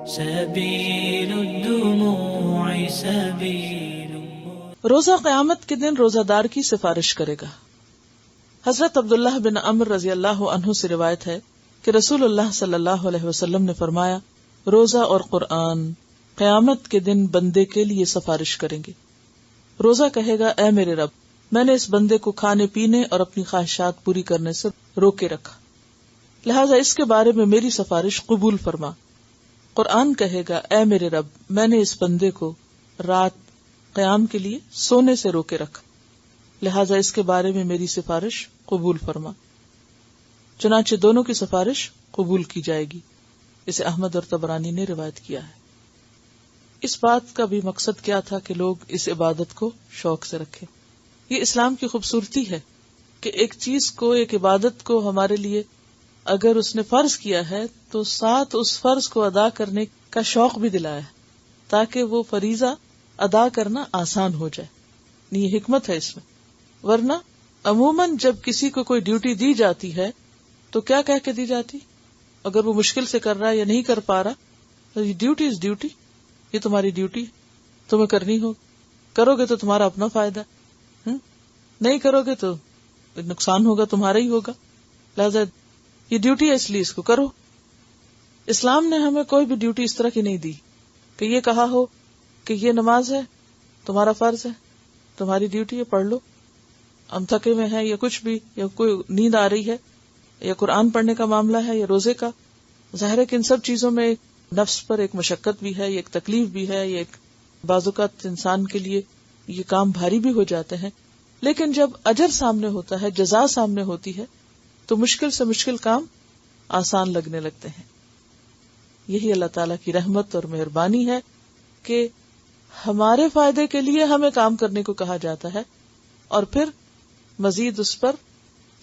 سبيل الدموع سبيل. روزہ قیامت کے دن روزہ دار کی سفارش کرے گا. حضرت عبداللہ بن عمر رضی اللہ عنہ سے روایت ہے کہ رسول اللہ صلی اللہ علیہ وسلم نے فرمایا، روزہ اور قرآن قیامت کے دن بندے کے لیے سفارش کریں گے. روزہ کہے گا، اے میرے رب، میں نے اس بندے کو کھانے پینے اور اپنی خواہشات پوری کرنے سے روکے رکھا، لہذا اس کے بارے میں میری سفارش قبول فرما. قرآن کہے گا، اے میرے رب، میں نے اس بندے کو رات قیام کے لیے سونے سے روکے رکھا، لہذا اس کے بارے میں میری سفارش قبول فرما. چنانچہ دونوں کی سفارش قبول کی جائے گی. اسے احمد اور طبرانی نے روایت کیا ہے. اس بات کا بھی مقصد کیا تھا کہ لوگ اس عبادت کو شوق سے رکھیں. یہ اسلام کی خوبصورتی ہے کہ ایک چیز کو، ایک عبادت کو ہمارے لیے اگر اس نے فرض کیا ہے تو ساتھ اس فرض کو ادا کرنے کا شوق بھی دلایا ہے تاکہ وہ فریضہ ادا کرنا آسان ہو جائے. یہ حکمت ہے اس میں. ورنہ عموماً جب کسی کو کوئی ڈیوٹی دی جاتی ہے تو کیا کہہ کے دی جاتی؟ اگر وہ مشکل سے کر رہا ہے یا نہیں کر پا رہا تو یہ ڈیوٹی از ڈیوٹی، یہ تمہاری ڈیوٹی تمہیں کرنی ہو. کرو گے تو تمہارا اپنا فائدہ، نہیں کرو گے تو نقصان ہوگا، تمہارا ہی ہوگا. لہذا یہ ڈیوٹی ہے، اس لیے اس کو کرو. اسلام نے ہمیں کوئی بھی ڈیوٹی اس طرح کی نہیں دی کہ یہ کہا ہو کہ یہ نماز ہے، تمہارا فرض ہے، تمہاری ڈیوٹی ہے، پڑھ لو. ہم تھکے میں ہیں یا کچھ بھی، یا کوئی نیند آ رہی ہے، یا قرآن پڑھنے کا معاملہ ہے، یا روزے کا. ظاہر ہے کہ ان سب چیزوں میں ایک نفس پر ایک مشقت بھی ہے، یہ ایک تکلیف بھی ہے، یہ ایک بعض اوقات انسان کے لیے یہ کام بھاری بھی ہو جاتے ہیں. لیکن جب اجر سامنے ہوتا ہے، جزا سامنے ہوتی ہے، تو مشکل سے مشکل کام آسان لگنے لگتے ہیں. یہی اللہ تعالیٰ کی رحمت اور مہربانی ہے کہ ہمارے فائدے کے لیے ہمیں کام کرنے کو کہا جاتا ہے اور پھر مزید اس پر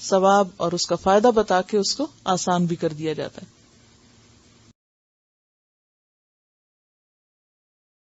ثواب اور اس کا فائدہ بتا کے اس کو آسان بھی کر دیا جاتا ہے.